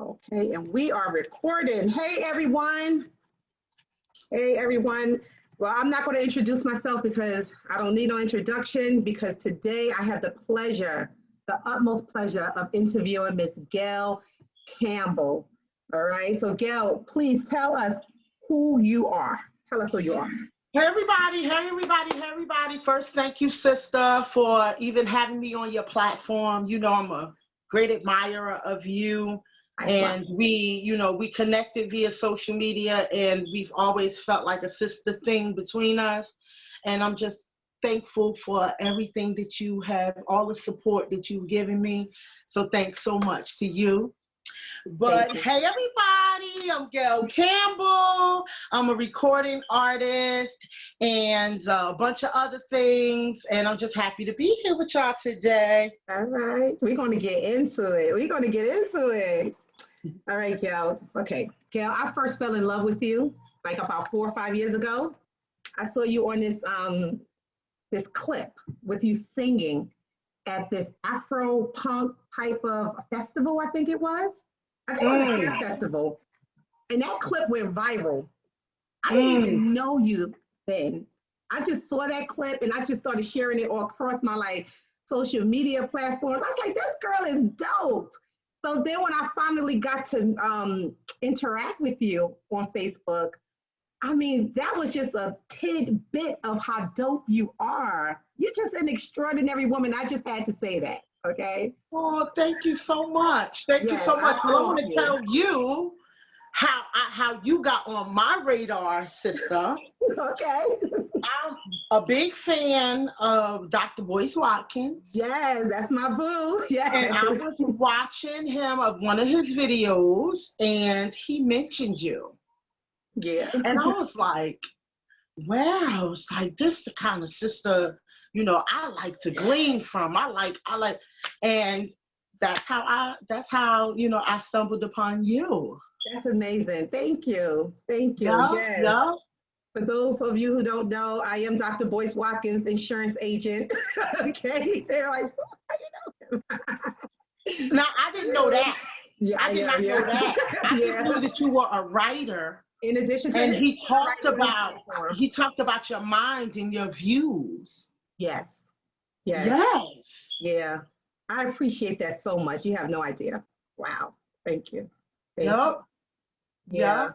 Okay, and we are recording. Hey, everyone. Hey, everyone. Well, I'm not going to introduce myself because I don't need no introduction because today I have the pleasure, the utmost pleasure of interviewing Miss Gail Campbell. All right, so Gail, please tell us who you are. Tell us who you are. Hey everybody, hey everybody, hey everybody. First, thank you, sister, for even having me on your platform. You know, I'm a great admirer of you. And we connected via social media, and we've always felt like a sister thing between us. And I'm just thankful for everything that you have, all the support that you've given me. So thanks so much to you. But hey everybody, I'm Gail Campbell. I'm a recording artist and a bunch of other things. And I'm just happy to be here with y'all today. All right, we're going to get into it. All right, Gail. Okay, Gail, I first fell in love with you like about 4 or 5 years ago. I saw you on this clip with you singing at this Afro punk type of festival, I think it was. I think it was a hair festival. And that clip went viral. I didn't even know you then. I just saw that clip and I just started sharing it all across my social media platforms. I was like, this girl is dope. So then when I finally got to interact with you on Facebook, I mean, that was just a tidbit of how dope you are. You're just an extraordinary woman. I just had to say that, okay? Oh, thank you so much. Thank you so much. I want to tell you how you got on my radar, sister. Okay. I'm a big fan of Dr. Boyce Watkins. Yes, that's my boo. Yes. And I was watching him of one of his videos, and he mentioned you. Yeah. And I was like, wow, it's like this the kind of sister, I like to glean from. I like, and that's how I stumbled upon you. That's amazing. Thank you. Thank you. Yeah, yes. Yeah. For those of you who don't know, I am Dr. Boyce Watkins, insurance agent. Okay. They're like, how do you know him? Now, I didn't know that. Yeah, I did not know that. I just knew that you were a writer. In addition to and he talked about your mind and your views. Yes. Yeah. I appreciate that so much. You have no idea. Wow. Thank you. Yep. Yeah.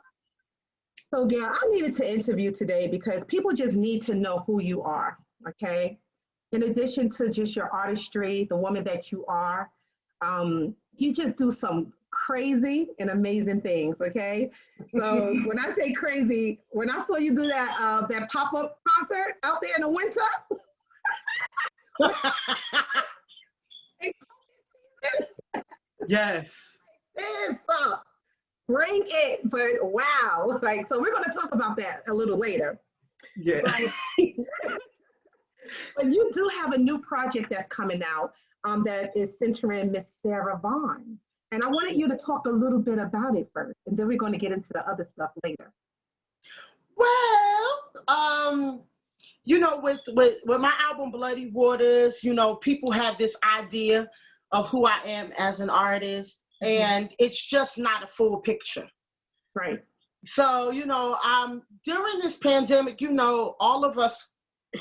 So, Gail, I needed to interview today because people just need to know who you are, okay? In addition to just your artistry, the woman that you are, you just do some crazy and amazing things, okay? So when I say crazy, when I saw you do that pop-up concert out there in the winter, yes. Bring it, but wow. So we're going to talk about that a little later. Yeah. But you do have a new project that's coming out that is centering Miss Sarah Vaughan. And I wanted you to talk a little bit about it first, and then we're going to get into the other stuff later. Well, with my album Bloody Waters, people have this idea of who I am as an artist, and it's just not a full picture. Right. So, during this pandemic, all of us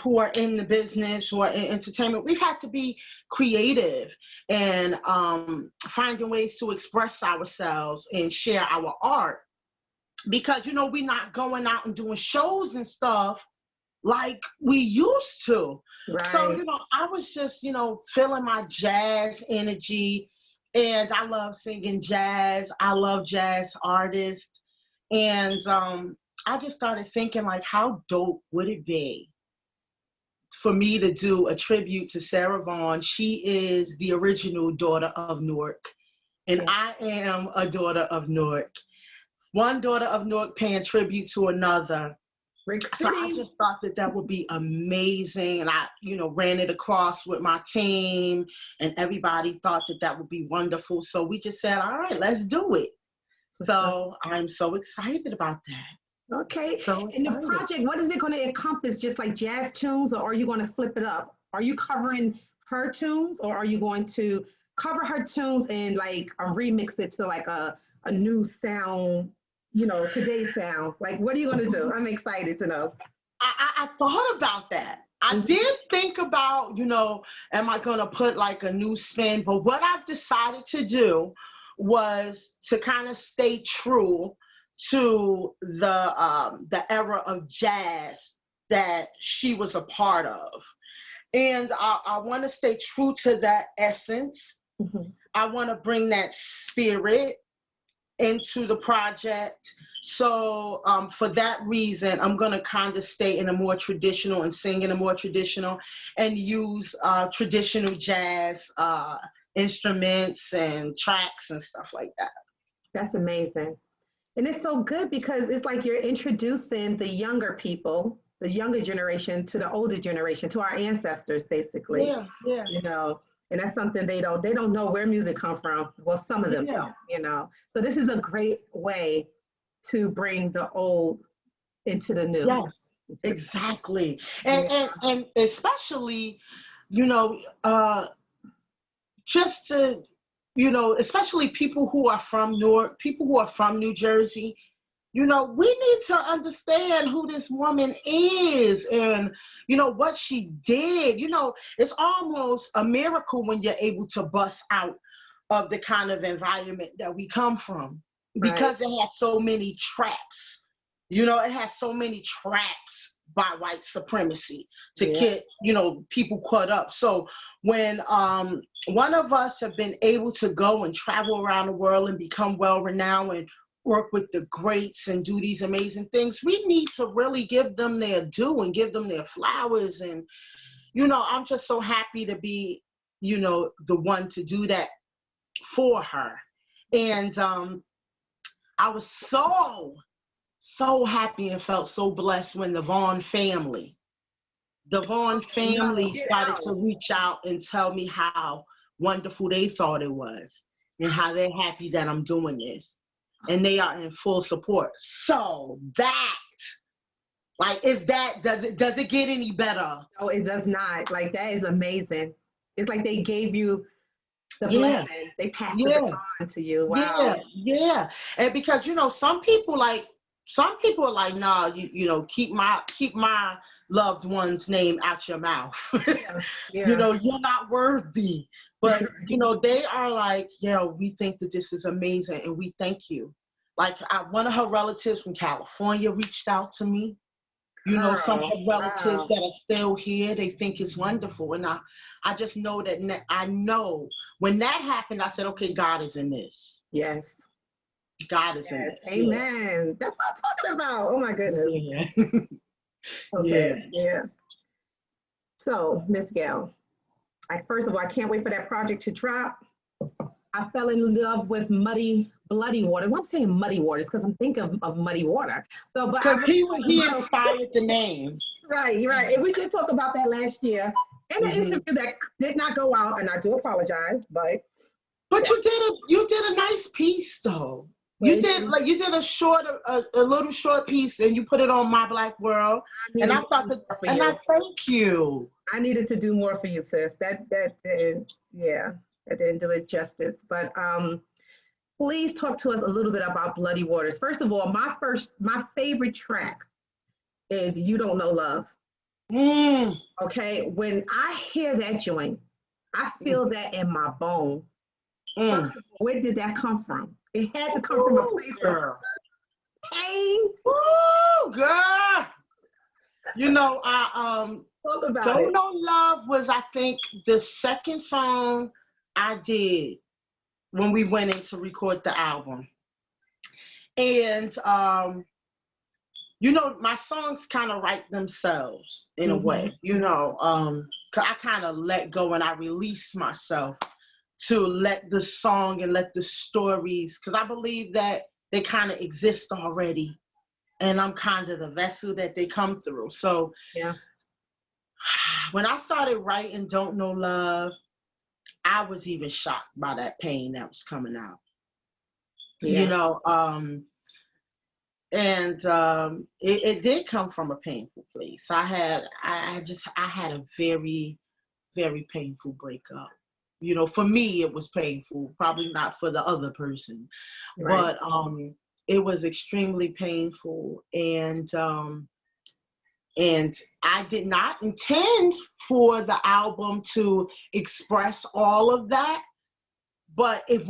who are in the business, who are in entertainment, we've had to be creative and finding ways to express ourselves and share our art. Because, we're not going out and doing shows and stuff like we used to. Right. So, I was just, feeling my jazz energy. And I love singing jazz. I love jazz artists. And I just started thinking, how dope would it be for me to do a tribute to Sarah Vaughan? She is the original daughter of Newark. And I am a daughter of Newark. One daughter of Newark paying tribute to another. So I just thought that would be amazing. And I, ran it across with my team, and everybody thought that would be wonderful. So we just said, all right, let's do it. So I'm so excited about that. Okay. And the project, what is it going to encompass? Just like jazz tunes, or are you going to flip it up? Are you covering her tunes, or are you going to cover her tunes and remix it to a a new sound, you know, today's sound? Like, what are you going to do? I'm excited to know. I thought about that. I did think about, you know, am I going to put like a new spin? But what I've decided to do was to kind of stay true to the era of jazz that she was a part of. And I want to stay true to that essence. Mm-hmm. I want to bring that spirit into the project. So for that reason, I'm going to kind of stay in a more traditional and sing in a more traditional and use traditional jazz instruments and tracks and stuff like that. That's amazing. And it's so good because it's like you're introducing the younger people, the younger generation to the older generation, to our ancestors, basically. Yeah, yeah. You know, and that's something they don't know where music come from. Well, some of them Yeah. don't, you know. So this is a great way to bring the old into the new. Yes, exactly. And especially, you know, just to, you know, especially people who are from New Jersey, you know, we need to understand who this woman is and, you know, what she did. You know, it's almost a miracle when you're able to bust out of the kind of environment that we come from, because it has so many traps. You know, it has so many traps by white supremacy to get, you know, people caught up. So when one of us have been able to go and travel around the world and become well-renowned and work with the greats and do these amazing things, we need to really give them their due and give them their flowers. And, you know, I'm just so happy to be, you know, the one to do that for her. And I was so happy and felt so blessed when the Vaughan family started to reach out and tell me how wonderful they thought it was and how they're happy that I'm doing this. And they are in full support. So that, like, does it get any better? No, it does not. Like, that is amazing. It's like they gave you the blessing. They passed the baton to you. Wow. Yeah. And because, you know, some people are like, nah, you know, keep my loved one's name out your mouth. You know, you're not worthy. But, you know, they are like, yeah, we think that this is amazing and we thank you. Like, one of her relatives from California reached out to me. You know, some of her relatives that are still here, they think it's wonderful. And I just know that I know when that happened, I said, okay, God is in this. Yes. God is in this. Amen. Yeah. That's what I'm talking about. Oh my goodness. Yeah. Okay. Yeah. So, Miss Gail, first of all, I can't wait for that project to drop. I fell in love with Bloody Water. Well, I'm saying Muddy Waters because I'm thinking of Muddy Water. So, but because he inspired the name. Right. And we did talk about that last year in an interview that did not go out, and I do apologize, but you did a nice piece though. You did a little short piece, and you put it on My Black World, and I thank you. I needed to do more for you, sis. That didn't do it justice. But please talk to us a little bit about Bloody Waters. First of all, my favorite track is You Don't Know Love. Okay, when I hear that joint, I feel that in my bone. First of all, where did that come from? It had to come from a place of pain. Ooh, girl. You know, Don't Know Love was, I think, the second song I did when we went in to record the album. And, you know, my songs kind of write themselves in a way, you know, 'cause I kind of let go and I release myself to let the song and let the stories, because I believe that they kind of exist already. And I'm kind of the vessel that they come through. So when I started writing Don't Know Love, I was even shocked by that pain that was coming out. You know, it did come from a painful place. I had a very, very painful breakup. You know, for me, it was painful, probably not for the other person, Right. but it was extremely painful. And I did not intend for the album to express all of that, but it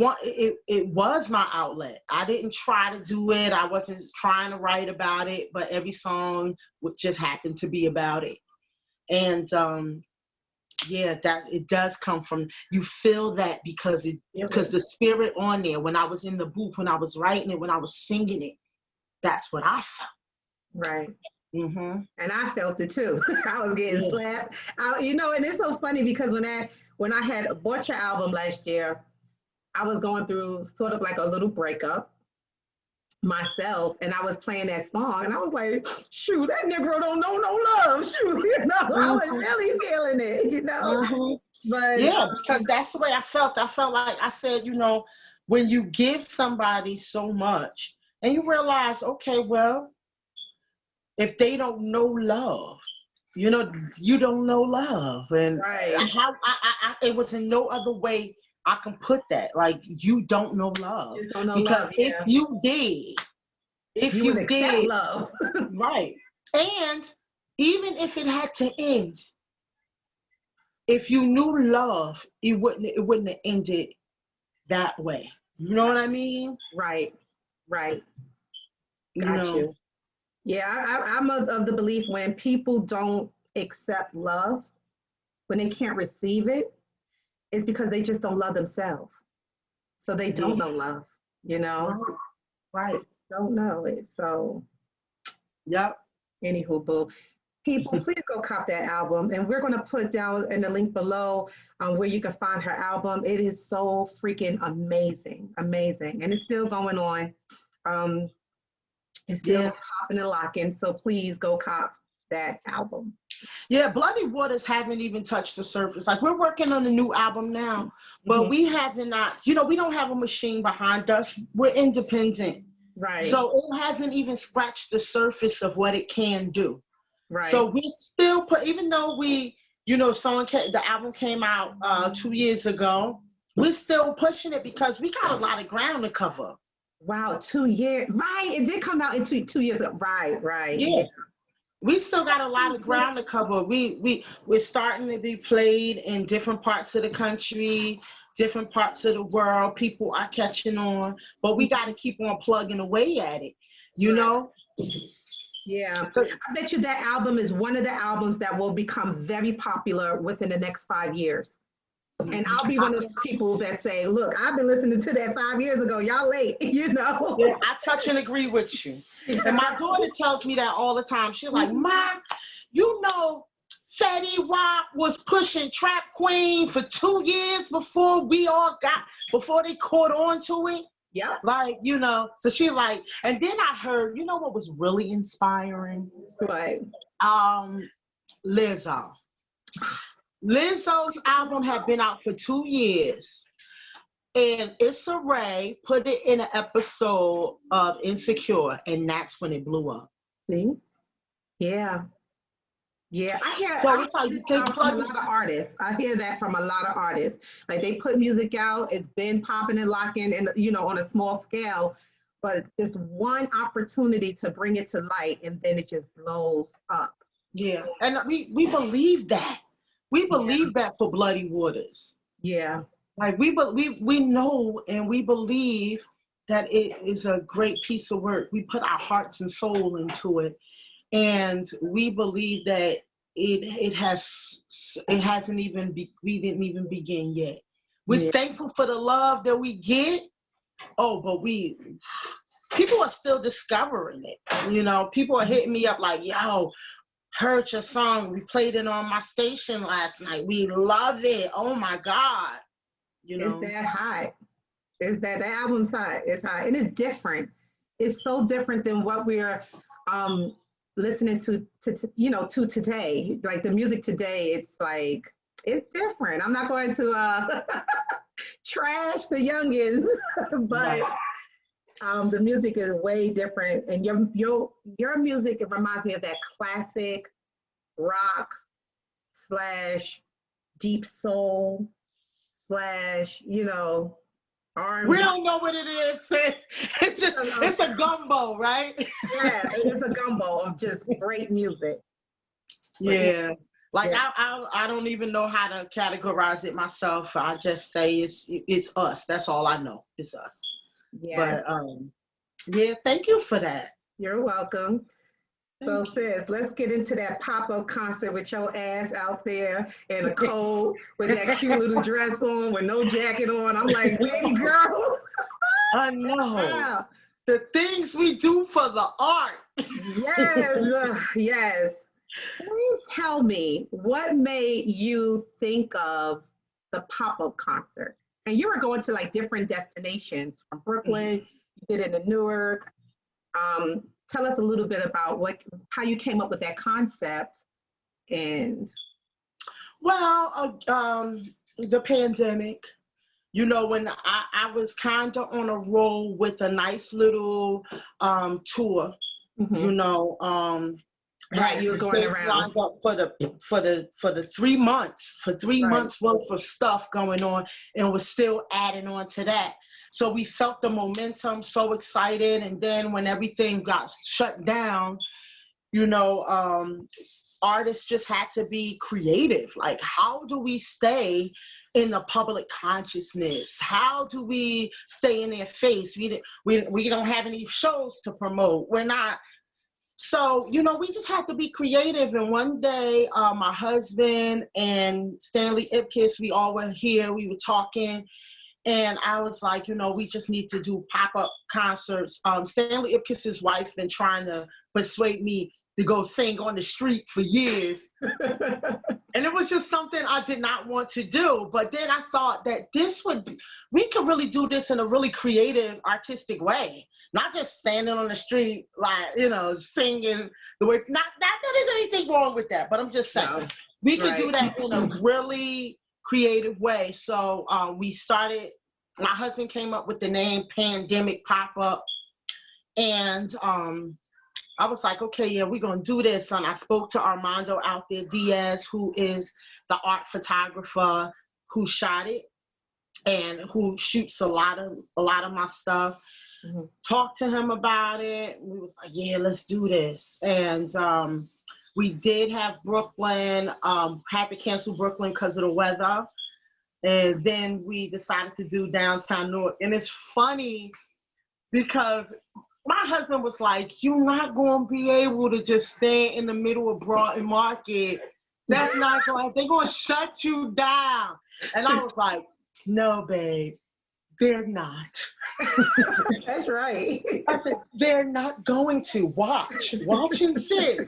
was my outlet. I didn't try to do it. I wasn't trying to write about it, but every song would just happen to be about it. And yeah, that it does come from, you feel that because the spirit on there, when I was in the booth, when I was writing it, when I was singing it, that's what I felt. Right. Mm-hmm. And I felt it too. I was getting slapped. You know, and it's so funny because when I had bought your album last year, I was going through sort of like a little breakup myself, and I was playing that song, and I was like, shoot, that Negro don't know no love. Shoot, you know, I was really feeling it, you know. But yeah, because that's the way I felt. I felt like, I said, you know, when you give somebody so much and you realize, okay, well, if they don't know love, you know, you don't know love. And right. how it was in no other way I can put that. Like, you don't know love. You don't know because love, if you would accept did, love. right. And even if it had to end, if you knew love, it wouldn't have ended that way. You know what I mean? Right. Got You know? you. Yeah, I'm of the belief when people don't accept love, when they can't receive it, it's because they just don't love themselves. So they don't know love, you know? Right. Don't know it. So, yep. Anywho, boo. People, please go cop that album. And we're going to put down in the link below where you can find her album. It is so freaking amazing. Amazing. And it's still going on. It's still popping and locking. So please go cop that album. Yeah, Bloody Waters haven't even touched the surface. Like, we're working on a new album now, but we haven't you know, we don't have a machine behind us. We're independent. Right. So it hasn't even scratched the surface of what it can do. Right. So we still even though the album came out 2 years ago, we're still pushing it because we got a lot of ground to cover. Wow, 2 years. Right. It did come out in 2 years ago. Right. Yeah. We still got a lot of ground to cover. We're starting to be played in different parts of the country, different parts of the world. People are catching on, but we got to keep on plugging away at it, you know? Yeah. I bet you that album is one of the albums that will become very popular within the next 5 years. And I'll be one of those people that say, look, I've been listening to that 5 years ago. Y'all late, you know? Yeah, I touch and agree with you. And my daughter tells me that all the time. She's like, Ma, you know, Fetty Wap was pushing Trap Queen for 2 years before they caught on to it. Yeah. Like, you know, so she like, and then I heard, you know what was really inspiring? Right. Lizzo. Lizzo's album had been out for 2 years, and Issa Rae put it in an episode of Insecure, and that's when it blew up. See? Yeah. Yeah, I hear so it's like from a lot of artists. I hear that from a lot of artists. Like, they put music out, it's been popping and locking, and you know, on a small scale, but there's one opportunity to bring it to light, and then it just blows up. Yeah, and we believe that. We believe that for Bloody Waters. Yeah. Like, we know and we believe that it is a great piece of work. We put our hearts and soul into it. And we believe that we didn't even begin yet. We're thankful for the love that we get. Oh, but people are still discovering it. You know, people are hitting me up like, yo, heard your song. We played it on my station last night. We love it. Oh my God. You know, it's that hot. It's that album's hot. It's hot. And it's different. It's so different than what we're listening to today. Like, the music today, it's like, it's different. I'm not going to trash the youngins, but the music is way different. And your music, it reminds me of that classic rock / deep soul / slash, you know, R&B. We don't know what it is, sis. It's just, it's a gumbo, right? Yeah, it's a gumbo of just great music. Yeah. Like yeah. I don't even know how to categorize it myself. I just say it's us. That's all I know. It's us. Yeah. But yeah, thank you for that. You're welcome. So Thank you. sis, let's get into that pop-up concert with your ass out there in a coat with that cute little dress on with no jacket on. I'm like, wait, girl. I know. Wow. The things we do for the art. Yes, yes. Please tell me what made you think of the pop-up concert? And you were going to like different destinations from Brooklyn, you did it in Newark. Tell us a little bit about how you came up with that concept. And Well, the pandemic, you know, when I was kind of on a roll with a nice little tour, you know, right, you were going around. Lined up for the 3 months, for 3 months worth of stuff going on, and was still adding on to that. So we felt the momentum, so excited. And then when everything got shut down, you know, artists just had to be creative. Like, how do we stay in the public consciousness? How do we stay in their face? We don't have any shows to promote. We're not. So, you know, we just had to be creative. And one day, my husband and Stanley Ipkiss, we all were here, we were talking. And I was like, you know, we just need to do pop-up concerts. Stanley Ipkiss's wife been trying to persuade me to go sing on the street for years. And it was just something I did not want to do. But then I thought that we could really do this in a really creative, artistic way. Not just standing on the street, like, you know, singing the way, not that there's anything wrong with that, but I'm just saying, we could do that in a really creative way. So we started, my husband came up with the name Pandemic Pop-Up. And I was like, okay, yeah, we're going to do this. And I spoke to Armando out there, Diaz, who is the art photographer who shot it and who shoots a lot of my stuff. Talked to him about it. We was like, yeah, let's do this. And we did have Brooklyn, had to cancel Brooklyn because of the weather. And then we decided to do downtown Newark. And it's funny because my husband was like, you're not going to be able to just stand in the middle of Broughton Market. That's not going, they're going to shut you down. And I was like, no, babe, they're not. That's right. I said, they're not going to. Watch and see.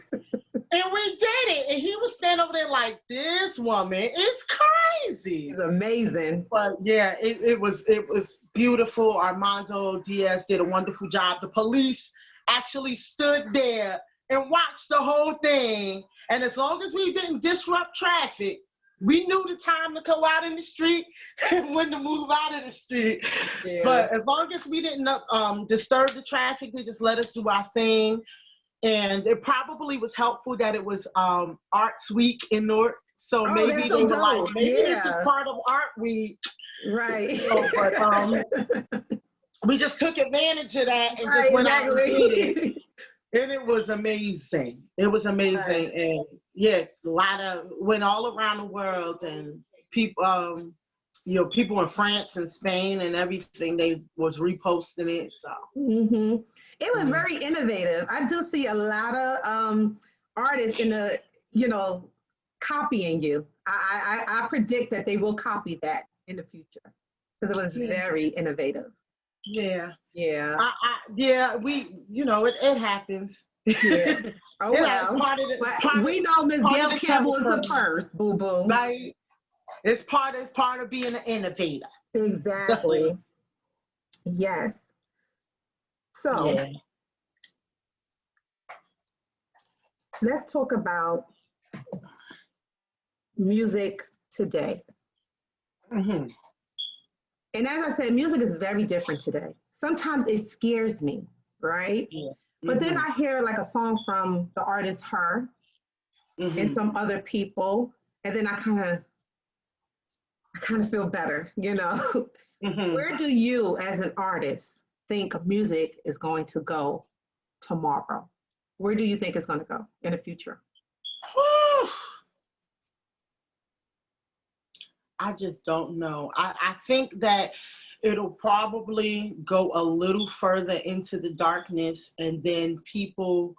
And we did it. And he was standing over there like, this woman is crazy. It's amazing. But yeah, it was beautiful. Armando Diaz did a wonderful job. The police actually stood there and watched the whole thing. And as long as we didn't disrupt traffic, we knew the time to go out in the street and when to move out of the street. Yeah. But as long as we didn't disturb the traffic, they just let us do our thing. And it probably was helpful that it was Arts Week in Newark. So maybe they were like, maybe this is part of Art Week. Right. So, but we just took advantage of that and just went out and did it. And it was amazing. It was amazing. And yeah, went all around the world, and people, you know, people in France and Spain and everything, they was reposting it. So it was very innovative. I do see a lot of artists you know, copying you. I predict that they will copy that in the future because it was very innovative. Yeah. Yeah. We, you know, it happens. Yeah. Oh, well. We know Miss Gail Campbell was the first, boo-boo. Right. It's part of being an innovator. Exactly. Yes. So, let's talk about music today. And as I said, music is very different today. Sometimes it scares me, right? Yeah. But then I hear like a song from the artist Her and some other people, and then I kind of I kind of feel better, you know. Hmm. Where do you, as an artist, think music is going to go tomorrow? Where do you think it's going to go in the future? I just don't know. I think that it'll probably go a little further into the darkness, and then people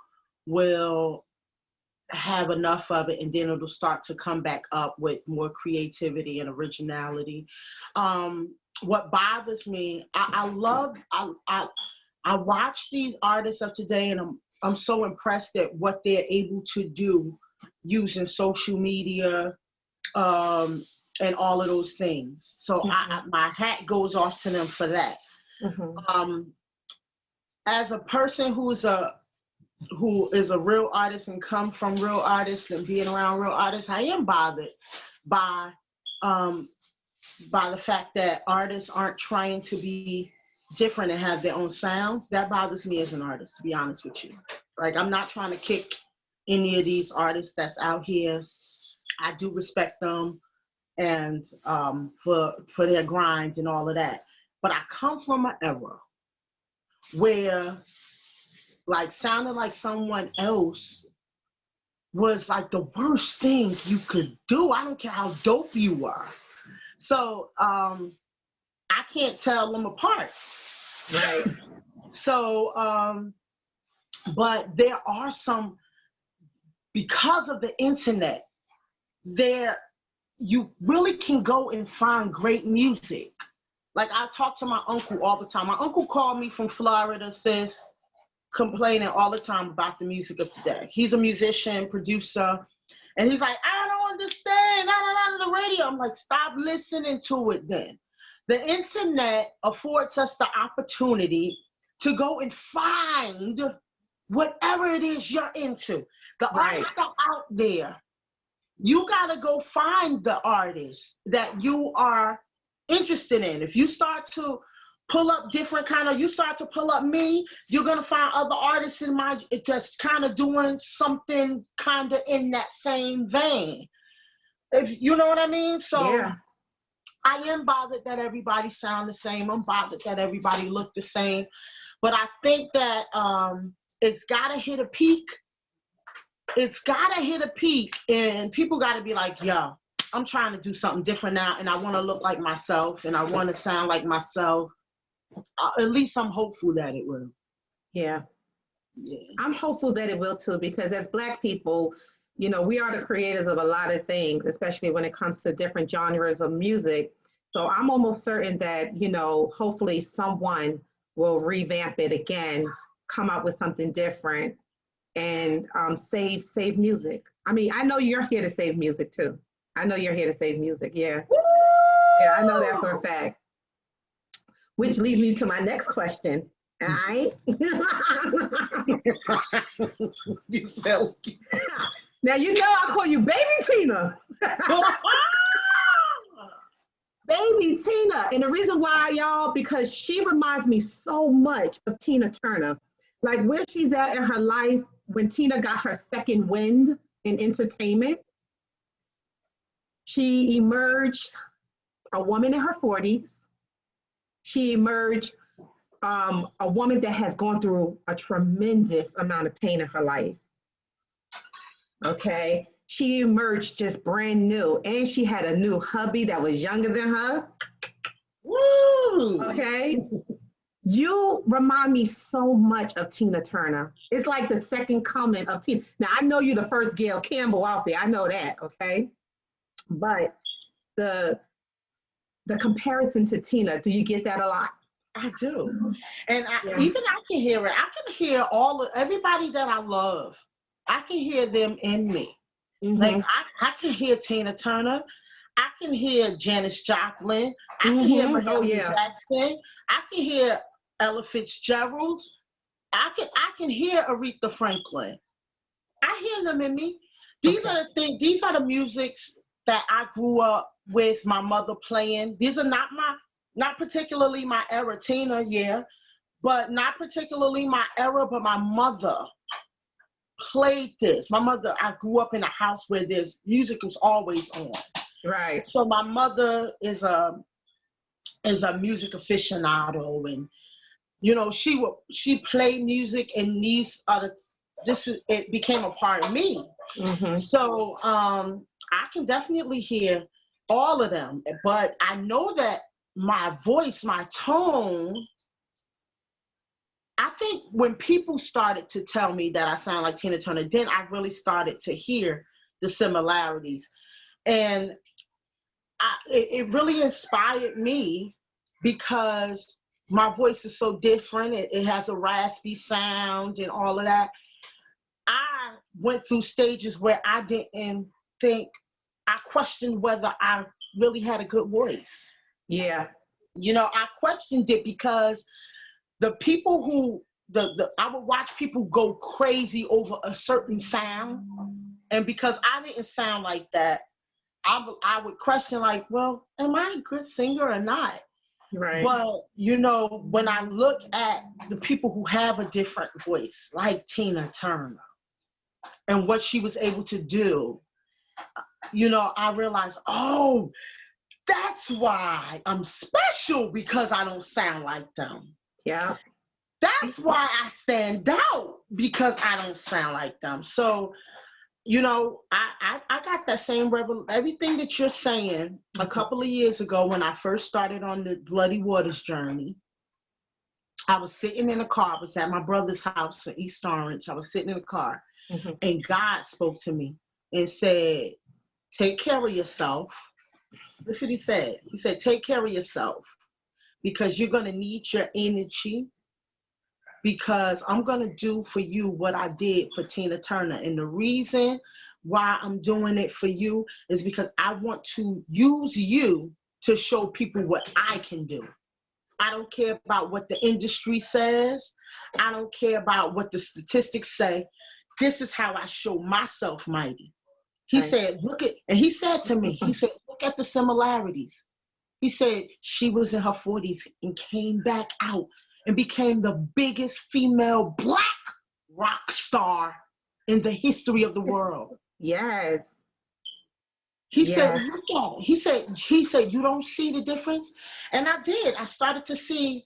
will have enough of it, and then it'll start to come back up with more creativity and originality. What bothers me, I watch these artists of today, and I'm so impressed at what they're able to do using social media, um, and all of those things. So my hat goes off to them for that. Mm-hmm. Um, as a person who is a real artist and come from real artists and being around real artists, I am bothered by um, by the fact that artists aren't trying to be different and have their own sound. That bothers me as an artist, to be honest with you. Like, I'm not trying to kick any of these artists that's out here. I do respect them and for their grind and all of that. But I come from an era where like sounding like someone else was like the worst thing you could do. I don't care how dope you were. So I can't tell them apart. Right. So, but there are some, because of the internet, you really can go and find great music. Like, I talk to my uncle all the time. My uncle called me from Florida, sis, complaining all the time about the music of today. He's a musician, producer, and he's like, I don't understand, the radio. I'm like, stop listening to it then. The internet affords us the opportunity to go and find whatever it is you're into. The artists are out there. You got to go find the artists that you are interested in. If you start to pull up you start to pull up me, you're going to find other artists just kind of doing something kind of in that same vein. If you know what I mean? So yeah. I am bothered that everybody sound the same. I'm bothered that everybody look the same. But I think that it's got to hit a peak. It's got to hit a peak, and people got to be like, yo, I'm trying to do something different now, and I want to look like myself, and I want to sound like myself. At least I'm hopeful that it will. Yeah. I'm hopeful that it will too, because as Black people, you know, we are the creators of a lot of things, especially when it comes to different genres of music. So I'm almost certain that, you know, hopefully someone will revamp it again, come out with something different, and save music. I mean, I know you're here to save music too. I know you're here to save music. Yeah. Woo! Yeah, I know that for a fact. Which leads me to my next question. All right. You silly. Now, you know I call you Baby Tina. Baby Tina. And the reason why, y'all, because she reminds me so much of Tina Turner. Like, where she's at in her life when Tina got her second wind in entertainment. She emerged a woman in her 40s. She emerged a woman that has gone through a tremendous amount of pain in her life. Okay. She emerged just brand new, and she had a new hubby that was younger than her. Woo! Okay. You remind me so much of Tina Turner. It's like the second coming of Tina. Now, I know you're the first Gail Campbell out there. I know that, okay? But the comparison to Tina, do you get that a lot? I do. And even I can hear it. I can hear everybody that I love. I can hear them in me. Mm-hmm. Like, I can hear Tina Turner. I can hear Janis Joplin. I can hear Mahalia Jackson. I can hear Ella Fitzgerald. I can hear Aretha Franklin. I hear them in me. These are the things. These are the musics that I grew up with my mother playing. These are not particularly my era. Tina, yeah, but not particularly my era. But my mother played this. My mother. I grew up in a house where there's music was always on. Right. So my mother is a music aficionado, and you know, she played music, and it became a part of me. Mm-hmm. So I can definitely hear all of them, but I know that my voice, my tone, I think when people started to tell me that I sound like Tina Turner, then I really started to hear the similarities. And it really inspired me because my voice is so different. It has a raspy sound and all of that. I went through stages where I didn't think, I questioned whether I really had a good voice. Yeah. You know, I questioned it because the people who, I would watch people go crazy over a certain sound. And because I didn't sound like that, I would question, like, well, am I a good singer or not? Right. But, you know, when I look at the people who have a different voice, like Tina Turner, and what she was able to do, you know, I realized, oh, that's why I'm special, because I don't sound like them. Yeah. That's why I stand out, because I don't sound like them. So, you know, I got that same everything that you're saying. A couple of years ago, when I first started on the Bloody Waters journey, I was sitting in a car. I was at my brother's house in East Orange. I was sitting in a car, Mm-hmm. and God spoke to me and said, take care of yourself. This is what he said. He said, take care of yourself, because you're going to need your energy, because I'm going to do for you what I did for Tina Turner. And the reason why I'm doing it for you is because I want to use you to show people what I can do. I don't care about what the industry says. I don't care about what the statistics say. This is how I show myself mighty. He said, and he said to me, he said, look at the similarities. He said, she was in her 40s and came back out and became the biggest female Black rock star in the history of the world. Yes. He said, look at it. He said, you don't see the difference? And I did. I started to see,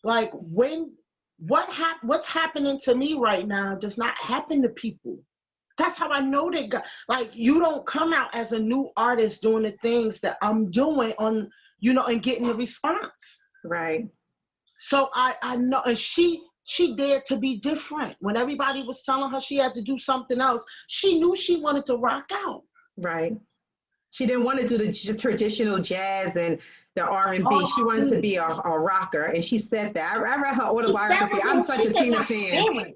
like, what's happening to me right now does not happen to people. That's how I know that God, like, you don't come out as a new artist doing the things that I'm doing on, you know, and getting the response. Right. So I know, and she dared to be different. When everybody was telling her she had to do something else, she knew she wanted to rock out. Right. She didn't want to do the traditional jazz and the R&B. She wanted to be a rocker, and she said that. I read her autobiography. I'm such a Tina fan.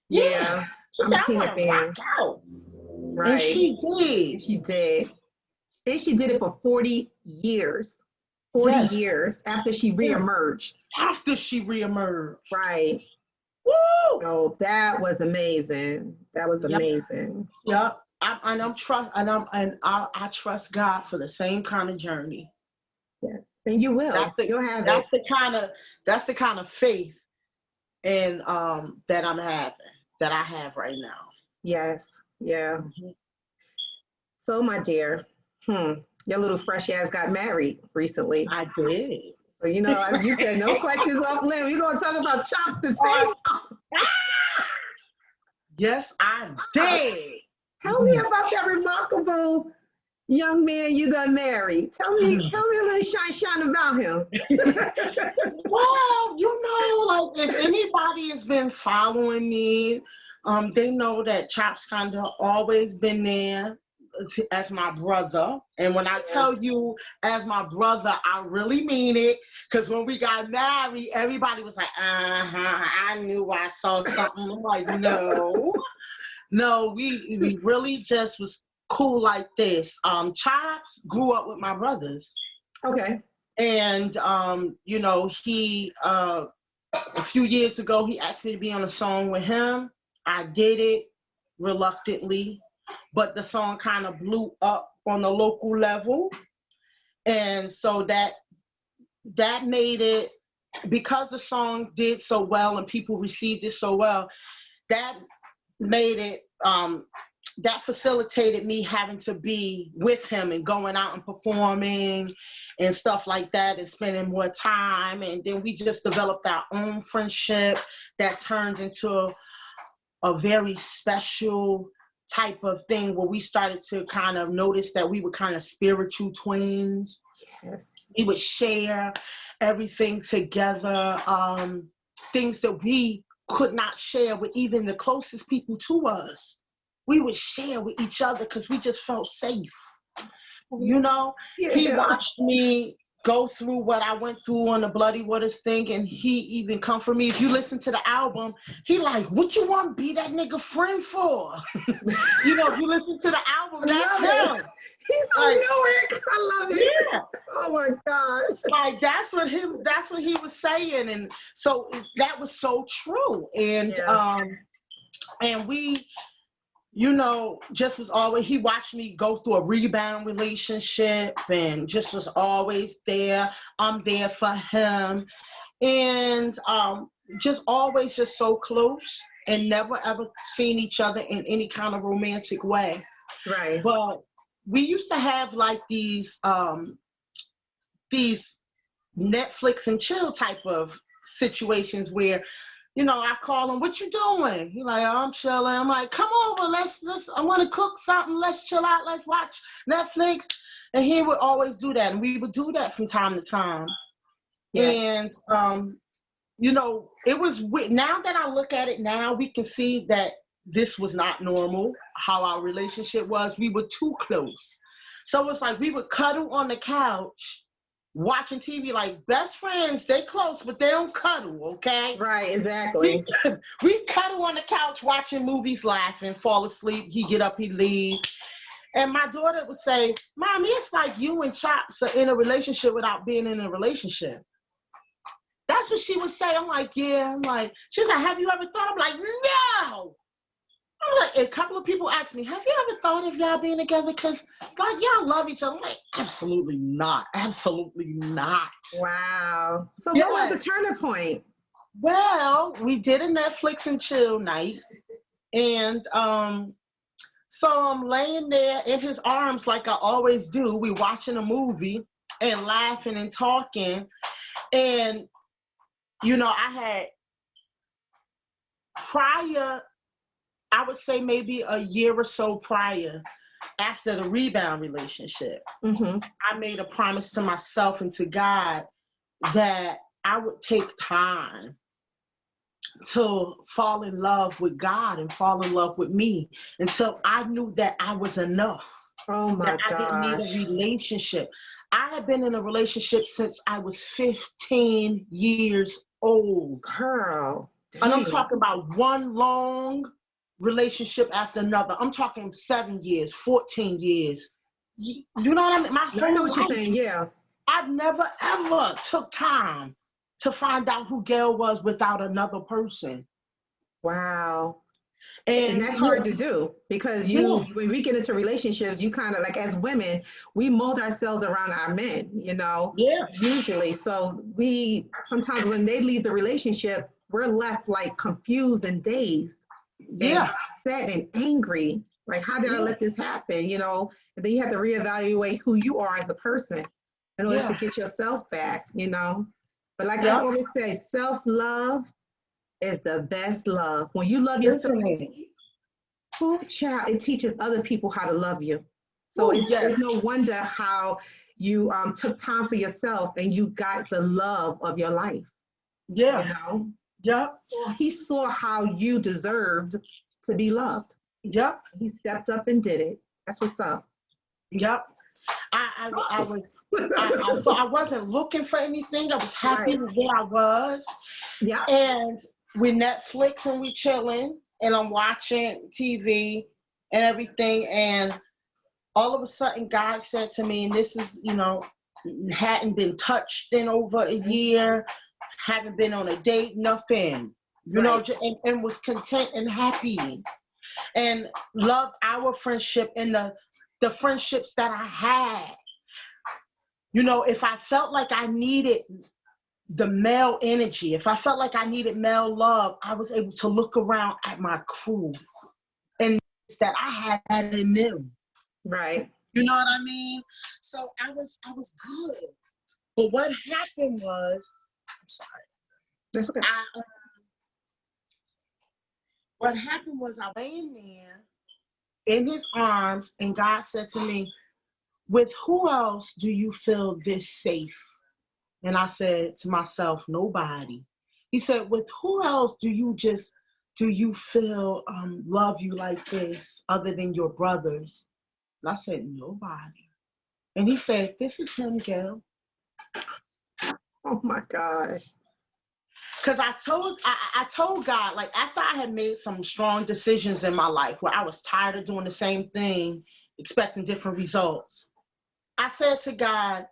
Yeah. She said, I want to rock out. Right. And she did. She did. And she did it for 40 years. 40 years after she reemerged. After she reemerged. Right. Woo! Oh, that was amazing. That was amazing. Yep. I trust God for the same kind of journey. Yes. And you will. You'll have that's the kind of faith and that I have right now. Yes. Yeah. Mm-hmm. So, my dear, your little fresh ass got married recently. I did. So, you know, as you said, no questions off limb. We're going to talk about chops to sing. Yes, I did. Tell me about that remarkable young man you done married. Tell me a little shine about him. Well, you know, like, if anybody has been following me, they know that Chops kind of always been there as my brother. And when I tell you as my brother, I really mean it. Because when we got married, everybody was like, I knew I saw something. I'm like, no, we really just was cool like this. Chops grew up with my brothers. Okay. And, you know, he, a few years ago, he asked me to be on a song with him. I did it reluctantly, but the song kind of blew up on the local level. And so that made it, because the song did so well and people received it so well, that made it that facilitated me having to be with him and going out and performing and stuff like that and spending more time. And then we just developed our own friendship that turned into a very special type of thing where we started to kind of notice that we were kind of spiritual twins. Yes. We would share everything together, things that we could not share with even the closest people to us. We would share with each other because we just felt safe. You know, Yeah. He watched me go through what I went through on the Bloody Waters thing, and he even come for me. If you listen to the album, he like, what you want to be that nigga friend for? You know, if you listen to the album, that's him. He's so Newark. I love it. Yeah. Oh my gosh. Like that's what he was saying. And so that was so true. And and we, you know, just was always, he watched me go through a rebound relationship and just was always there. I'm there for him. And just always just so close and never ever seen each other in any kind of romantic way. Right. But we used to have like these Netflix and chill type of situations where, you know, I call him, what you doing? He like, oh, I'm chilling. I'm like, come over, let's, I want to cook something. Let's chill out. Let's watch Netflix. And he would always do that. And we would do that from time to time. Yeah. And, you know, it was, now that I look at it now, we can see that this was not normal, how our relationship was. We were too close. So it's like we would cuddle on the couch watching TV like best friends. They close, but they don't cuddle, okay? Right, exactly. We cuddle on the couch watching movies, laughing, fall asleep. He'd get up, he'd leave. And my daughter would say, Mommy, it's like you and Chops are in a relationship without being in a relationship. That's what she would say. I'm like, yeah. I'm like, she's like, have you ever thought? I'm like, no. I was like, a couple of people asked me, have you ever thought of y'all being together? Because, like, y'all love each other. I'm like, absolutely not. Absolutely not. Wow. So what was the turning point? Well, we did a Netflix and chill night. And so I'm laying there in his arms like I always do. We watching a movie and laughing and talking. And, you know, I had prior, I would say maybe a year or so prior, after the rebound relationship, I made a promise to myself and to God that I would take time to fall in love with God and fall in love with me until I knew that I was enough. Oh my that gosh. I didn't need a relationship. I had been in a relationship since I was 15 years old. Girl. Dang. And I'm talking about one long relationship after another. I'm talking 7 years, 14 years. You know what I mean? My whole I know what life, you're saying, yeah. I've never ever took time to find out who Gail was without another person. Wow. And that's hard to do because when we get into relationships, you kind of like, as women, we mold ourselves around our men, you know, usually. So sometimes when they leave the relationship, we're left like confused and dazed. And upset and angry. Like, how did I let this happen? You know, and then you have to reevaluate who you are as a person in order to get yourself back, you know. But like I always say, self-love is the best love. When you love yourself, it teaches other people how to love you. So it's no wonder how you took time for yourself and you got the love of your life. Yeah. You know? Yep. He saw how you deserved to be loved. Yep. He stepped up and did it. That's what's up. Yep. So I wasn't looking for anything. I was happy with where I was. Yeah. And we Netflix and we chilling and I'm watching TV and everything. And all of a sudden God said to me, and this is, you know, hadn't been touched in over a year. Haven't been on a date, nothing, you know, and was content and happy and loved our friendship and the friendships that I had. You know, if I felt like I needed the male energy, if I felt like I needed male love, I was able to look around at my crew and that I had that in them. Right. You know what I mean? So I was good. But what happened was, I'm sorry. That's okay. What happened was I lay in there in his arms, and God said to me, with who else do you feel this safe? And I said to myself, nobody. He said, with who else do you feel love you like this other than your brothers? And I said, nobody. And he said, this is him, Gail. Oh my gosh. Because I told God, like, after I had made some strong decisions in my life where I was tired of doing the same thing, expecting different results, I said to God,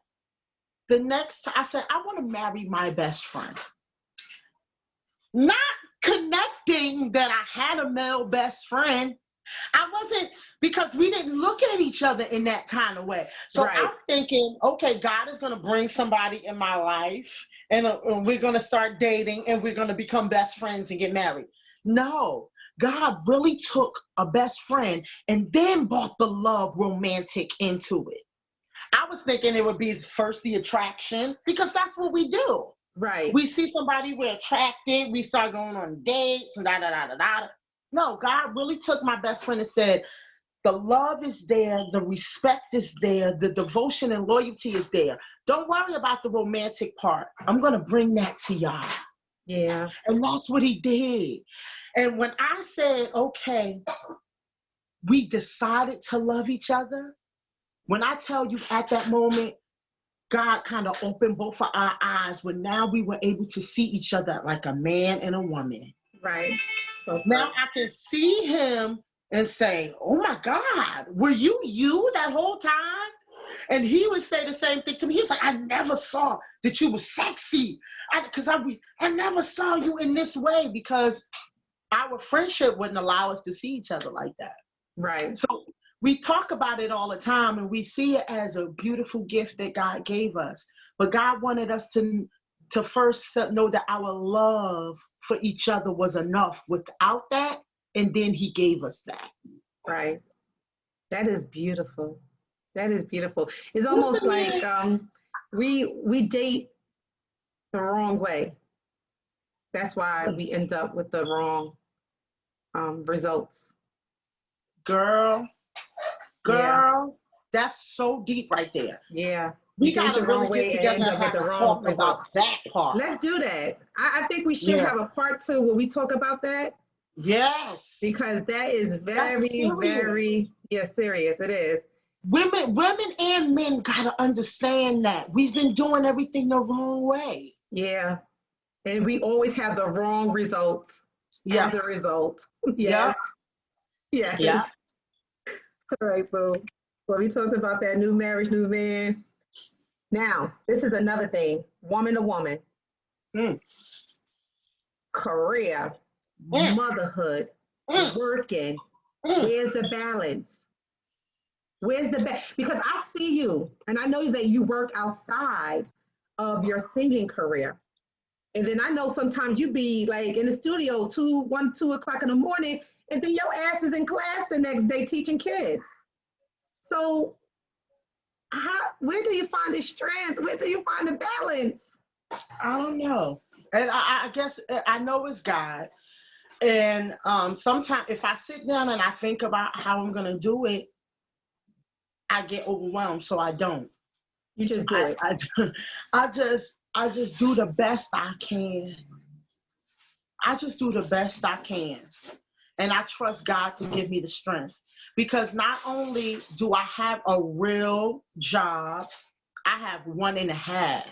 I said, I want to marry my best friend. Not connecting that I had a male best friend. I wasn't, because we didn't look at each other in that kind of way. So Right. I'm thinking, okay, God is going to bring somebody in my life and we're going to start dating and we're going to become best friends and get married. No, God really took a best friend and then brought the love romantic into it. I was thinking it would be first the attraction, because that's what we do. Right. We see somebody, we're attracted, we start going on dates and da-da-da-da-da. No, God really took my best friend and said, the love is there, the respect is there, the devotion and loyalty is there. Don't worry about the romantic part. I'm going to bring that to y'all. Yeah. And that's what he did. And when I said, okay, we decided to love each other, when I tell you at that moment, God kind of opened both of our eyes when now we were able to see each other like a man and a woman. Right. So now I can see him and say, oh my God, were you that whole time? And he would say the same thing to me. He's like, I never saw that you were sexy. I never saw you in this way, because our friendship wouldn't allow us to see each other like that. Right. So we talk about it all the time and we see it as a beautiful gift that God gave us. But God wanted us to first know that our love for each other was enough without that. And then he gave us that. Right. That is beautiful. That is beautiful. It's almost like we date the wrong way. That's why we end up with the wrong results. Girl, Yeah. that's so deep right there. Yeah. We got to really get together and have to talk about that part. Let's do that. I think we should have a part 2 where we talk about that. Yes. Because that is very, very serious. It is. Women and men got to understand that. We've been doing everything the wrong way. Yeah. And we always have the wrong results as a result. Yes. Yeah. Yeah. All right, boo. So we talked about that new marriage, new man. Now, this is another thing. Woman to woman. Career. Motherhood. Working. Where's the balance? Because I see you, and I know that you work outside of your singing career. And then I know sometimes you be like in the studio 2 o'clock in the morning, and then your ass is in class the next day teaching kids. So where do you find the strength? Where do you find the balance? I don't know. And I guess I know it's God. And sometimes if I sit down and I think about how I'm going to do it, I get overwhelmed. So I don't. You just do it. I just do the best I can. I just do the best I can. And I trust God to give me the strength. Because not only do I have a real job, I have 1.5.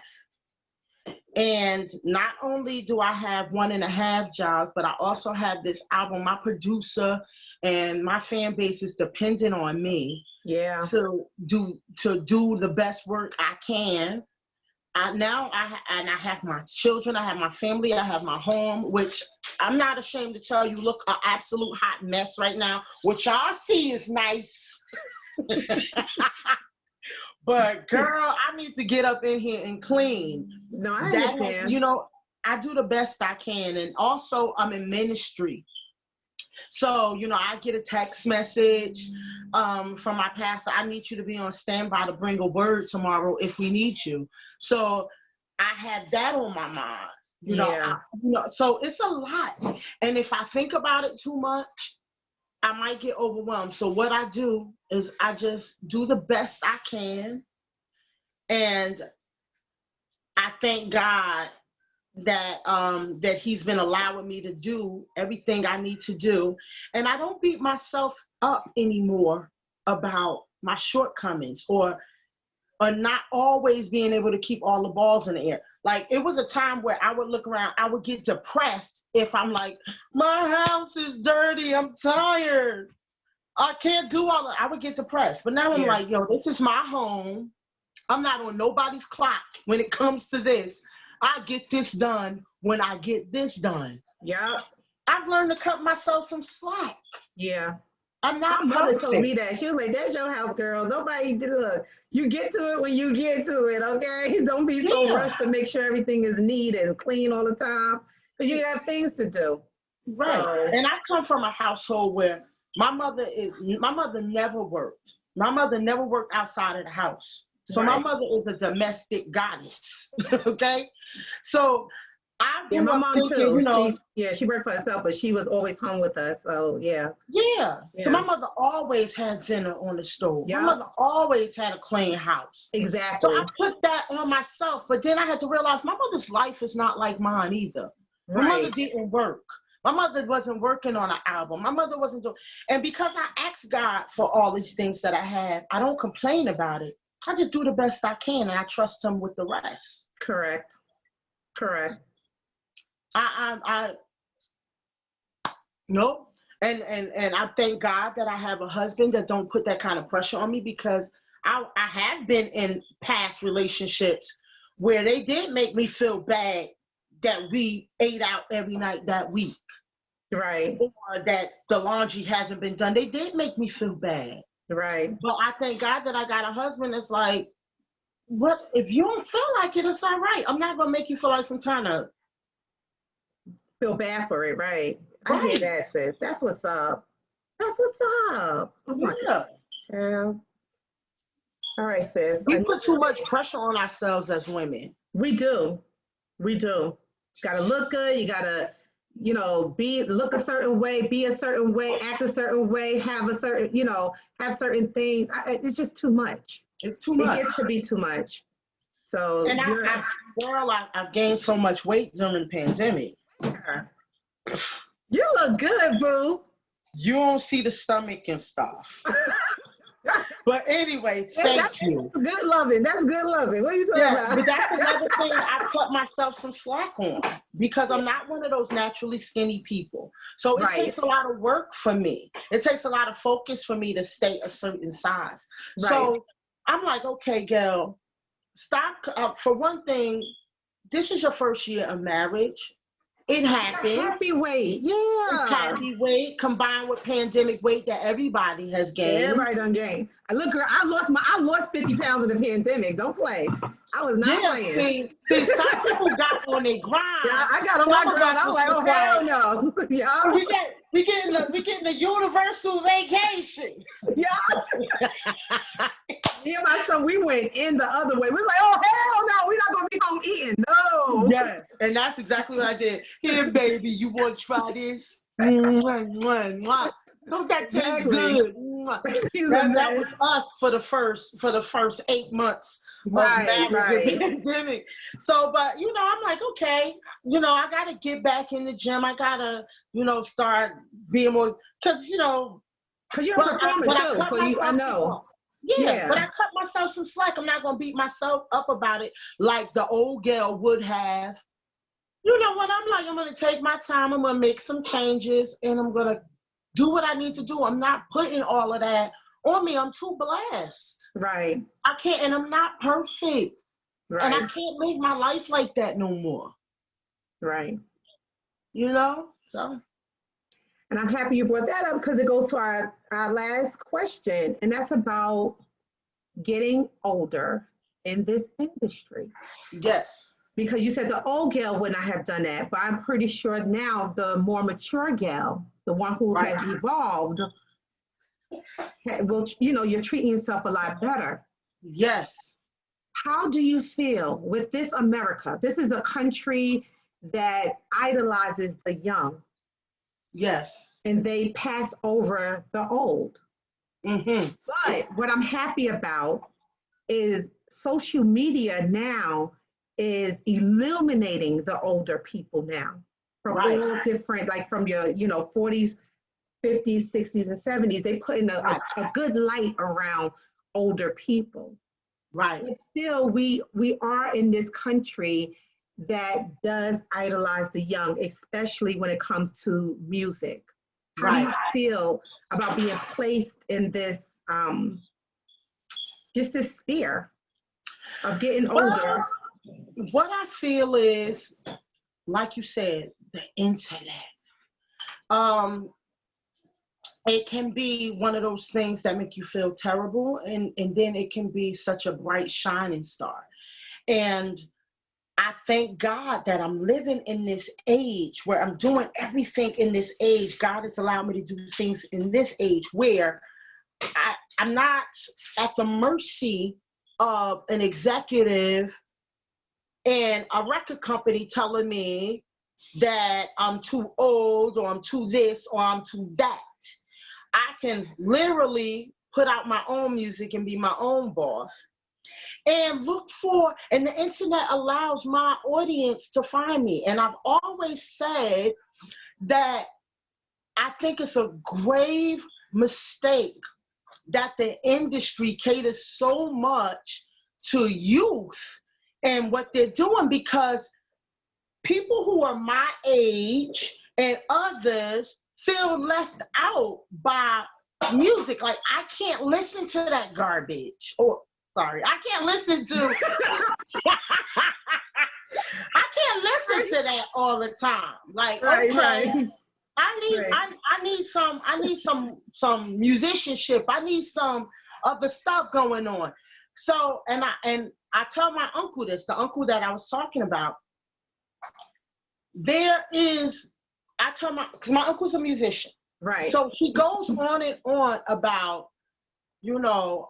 And not only do I have 1.5 jobs, but I also have this album. My producer and my fan base is dependent on me to do the best work I can. I have my children, I have my family, I have my home, which I'm not ashamed to tell you, look, an absolute hot mess right now. What y'all see is nice. But girl, I need to get up in here and clean. No, I understand. I do the best I can. And also I'm in ministry. So, I get a text message from my pastor. I need you to be on standby to bring a word tomorrow if we need you. So I have that on my mind. So it's a lot. And if I think about it too much, I might get overwhelmed. So what I do is I just do the best I can. And I thank God that that he's been allowing me to do everything I need to do. And I don't beat myself up anymore about my shortcomings or not always being able to keep all the balls in the air. Like, it was a time where I would look around, I would get depressed if I'm like, my house is dirty, I'm tired, I can't do all that. I would get depressed. But now I'm like, yo, this is my home. I'm not on nobody's clock when it comes to this. I get this done when I get this done. Yeah. I've learned to cut myself some slack. Yeah. I'm not My mother perfect. told me that. She was like, that's your house, girl. Nobody do it. You get to it when you get to it, okay? Don't be so rushed to make sure everything is neat and clean all the time. Because you have things to do. Right. So, and I come from a household where my mother never worked. My mother never worked outside of the house. So my mother is a domestic goddess. Okay? So I grew up thinking, she worked for herself, but she was always home with us. So yeah. So my mother always had dinner on the stove. My mother always had a clean house. Exactly. So I put that on myself, but then I had to realize my mother's life is not like mine either. My mother didn't work. My mother wasn't working on an album. My mother wasn't doing, and because I asked God for all these things that I have, I don't complain about it. I just do the best I can, and I trust him with the rest. Correct. Nope. And I thank God that I have a husband that don't put that kind of pressure on me, because I have been in past relationships where they did make me feel bad that we ate out every night that week. Right. Or that the laundry hasn't been done. They did make me feel bad. Right. But I thank God that I got a husband that's like, what if you don't feel like it, it's all right. I'm not gonna make you feel like some kind of feel bad for it, right? I hear that, sis. That's what's up. Oh my God. Yeah. All right, sis. We put too much pressure on ourselves as women. We do. Gotta look good. You gotta, look a certain way, be a certain way, act a certain way, have a certain, have certain things. It's just too much. It's too much. It gets to be too much. So, and I've gained so much weight during the pandemic. You look good, boo. You don't see the stomach and stuff. But anyway, thank you. Good loving. That's good loving. What are you talking about? But that's another thing I cut myself some slack on, because I'm not one of those naturally skinny people. So it takes a lot of work for me. It takes a lot of focus for me to stay a certain size. Right. So I'm like, okay, Gail, stop. For one thing, this is your first year of marriage. It happened. Happy weight, It's happy weight combined with pandemic weight that everybody has gained. Everybody done gained. Look, girl, I lost 50 pounds in the pandemic. Don't play. I was not playing. See, some people got on their grind. Yeah, I got on my grind. I was like, oh hell no. Yeah. We getting the universal vacation. Yeah. Me and my son, we went in the other way. We was like, oh hell no, we're not gonna be home eating. No. Yes, and that's exactly what I did. Here, baby, you want to try this? Mwah, mwah, mwah. Don't that taste good? That was us for the first 8 months of marriage and pandemic. So, but I'm like, okay, I gotta get back in the gym. I gotta, start being more, because you're a performer too. So I know. Yeah, but I cut myself some slack. I'm not gonna beat myself up about it like the old Gail would have. You know what? I'm like, I'm gonna take my time. I'm gonna make some changes, and I'm gonna do what I need to do. I'm not putting all of that on me. I'm too blessed. Right. I can't, and I'm not perfect. Right. And I can't live my life like that no more. Right. So. And I'm happy you brought that up, because it goes to our last question, and that's about getting older in this industry. Yes. Because you said the old Gail would not have done that, but I'm pretty sure now the more mature Gail the one who Right. has evolved, will, you know, you're treating yourself a lot better. Yes. How do you feel with this America? This is a country that idolizes the young Yes. and they pass over the old. Mm-hmm. But what I'm happy about is social media now is illuminating the older people now from Right. all different, like from your, you know, 40s, 50s, 60s, and 70s. They put in a good light around older people. Right. But still, we are in this country that does idolize the young, especially when it comes to music. How do you feel about being placed in this, just this sphere of getting older? What I feel is, like you said, the internet. It can be one of those things that make you feel terrible, and then it can be such a bright shining star. And I thank God that I'm living in this age where I'm doing everything in this age. God has allowed me to do things in this age where I'm not at the mercy of an executive and a record company telling me that I'm too old or I'm too this or I'm too that. I can literally put out my own music and be my own boss and look for, and the internet allows my audience to find me. And I've always said that I think it's a grave mistake that the industry caters so much to youth and what they're doing, because people who are my age and others feel left out by music. Like, I can't listen to that garbage. Or, sorry, I can't listen to I can't listen to that all the time. Like, okay, I need some musicianship. I need some other stuff going on. So, and I tell my uncle this, the uncle that I was talking about. Because my uncle's a musician. Right. So he goes on and on about, you know,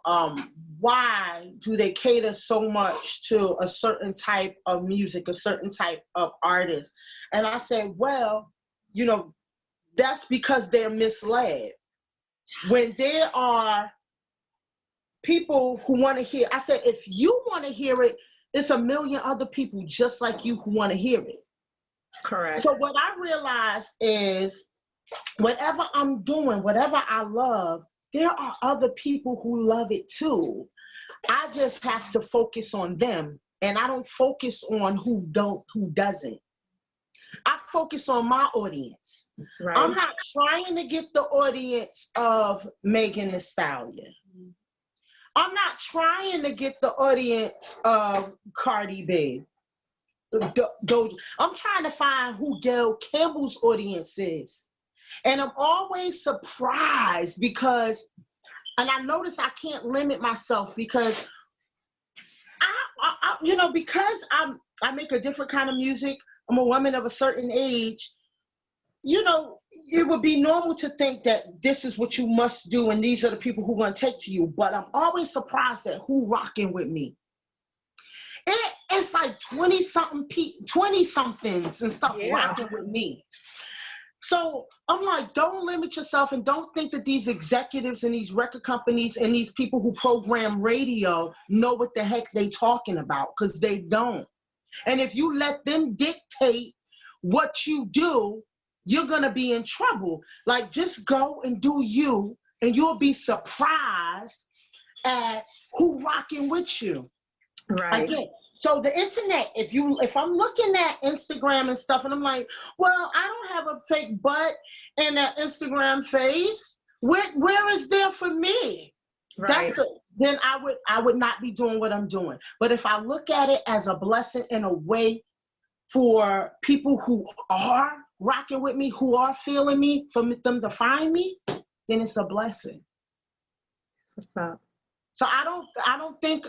why do they cater so much to a certain type of music, a certain type of artist? And I said, well, you know, that's because they're misled. When there are people who want to hear, I said, if you want to hear it, it's a million other people just like you who want to hear it. Correct. So what I realized is, whatever I'm doing, whatever I love, there are other people who love it too. I just have to focus on them, and I don't focus on who doesn't. I focus on my audience. Right. I'm not trying to get the audience of Megan Thee Stallion. I'm not trying to get the audience of Cardi B. I'm trying to find who Gail Campbell's audience is. And I'm always surprised because, and I notice I can't limit myself because I you know, because I make a different kind of music. I'm a woman of a certain age. You know, it would be normal to think that this is what you must do and these are the people who are going to take to you. But I'm always surprised at who rocking with me. It's like 20-somethings and stuff rocking with me. So I'm like, don't limit yourself and don't think that these executives and these record companies and these people who program radio know what the heck they talking about, because they don't. And if you let them dictate what you do, you're going to be in trouble. Like, just go and do you, and you'll be surprised at who rocking with you. Right. Again, so the internet, if I'm looking at Instagram and stuff and I'm like, well, I don't have a fake butt and an Instagram face. Where is there for me? Right. Then I would not be doing what I'm doing. But if I look at it as a blessing in a way for people who are rocking with me, who are feeling me, for them to find me, then it's a blessing. What's up? So I don't think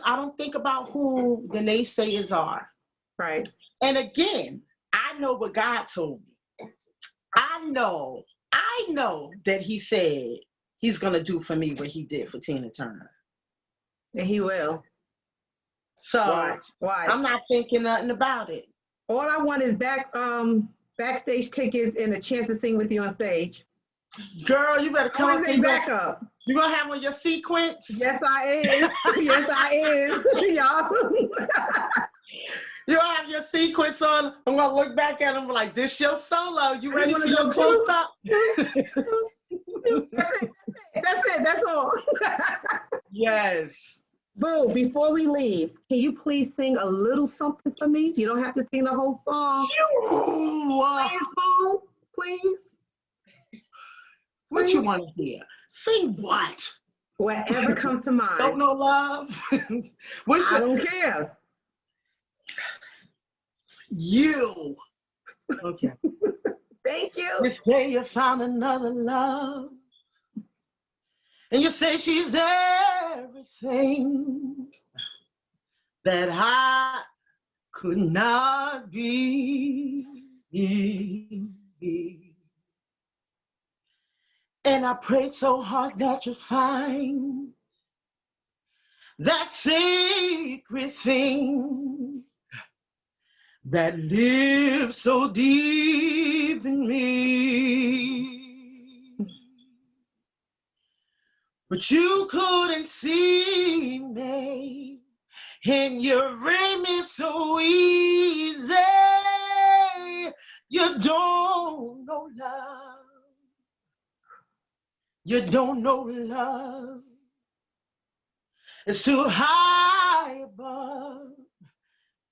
about who the naysayers are. Right. And again, I know what God told me. I know that he said he's going to do for me what he did for Tina Turner. And he will. So Watch. I'm not thinking nothing about it. All I want is backstage tickets and a chance to sing with you on stage. Girl, you better come up. Back up. You gonna have on your sequence? Yes, I is. Yes, I is. Y'all. You gonna have your sequence on. I'm gonna look back at him like, this your solo. You ready for your close up? That's it. That's all. Yes. Boo, before we leave, can you please sing a little something for me? You don't have to sing the whole song. Please, Boo. Please. What you want to hear? Sing what? Whatever comes to mind. Don't know love. I don't care. You. Okay. Thank you. You say you found another love. And you say she's everything that I could not be. And I prayed so hard that you find that secret thing that lives so deep in me. But you couldn't see me, and you rain me so easy. You don't know love. You don't know love. It's too high above.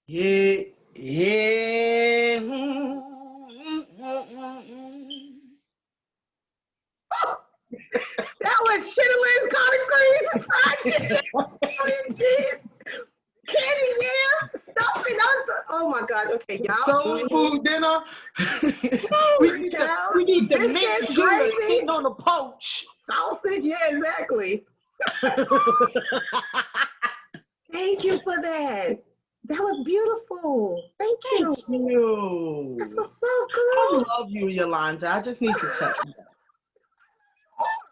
Yeah, yeah. That was Chitterling's collard greens, fried chicken, cheese, candy yams, stuffing. Oh my God! Okay, y'all. Soul food dinner. we need the meat sitting on the poach. Sausage, yeah, exactly. Thank you for that. That was beautiful. Thank you. This was so good. I love you, Yolanda. I just need to tell you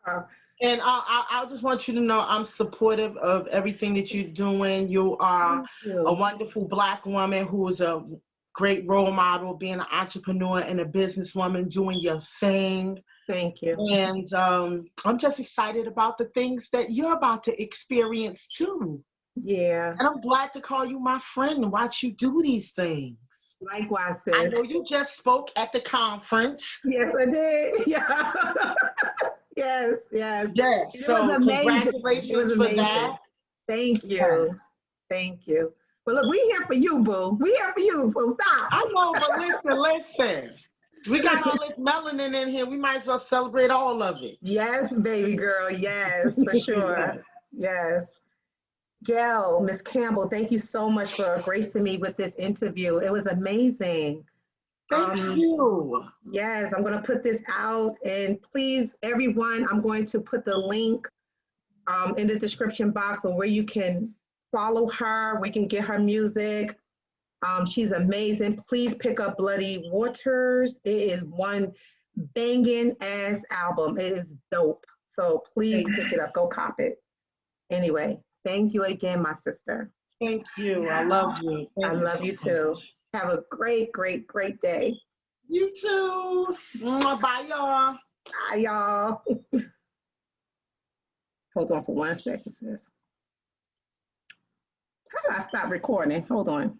that. And I just want you to know I'm supportive of everything that you're doing. You are a wonderful Black woman who is a great role model, being an entrepreneur and a businesswoman, doing your thing. Thank you. And I'm just excited about the things that you're about to experience too. Yeah. And I'm glad to call you my friend and watch you do these things. Likewise, sis. I know you just spoke at the conference. Yes, I did. Yeah. Yes. So congratulations for that. Thank you. Yes. Thank you. Well, look, we here for you, boo. We here for you, so stop. I know, but listen. We got all this melanin in here. We might as well celebrate all of it. Yes, baby girl. Yes, for sure. Yes. Gail, Miss Campbell, thank you so much for gracing me with this interview. It was amazing. Thank you. Yes, I'm going to put this out, and please, everyone, I'm going to put the link in the description box on where you can follow her. We can get her music. She's amazing. Please pick up Bloody Waters. It is one banging ass album. It is dope. So please pick it up. Go cop it. Anyway, thank you again, my sister. Thank you. I love you. I love you too. Have a great, great, great day. You too. Bye, y'all. Bye, y'all. Hold on for 1 second, sis. How do I stop recording? Hold on.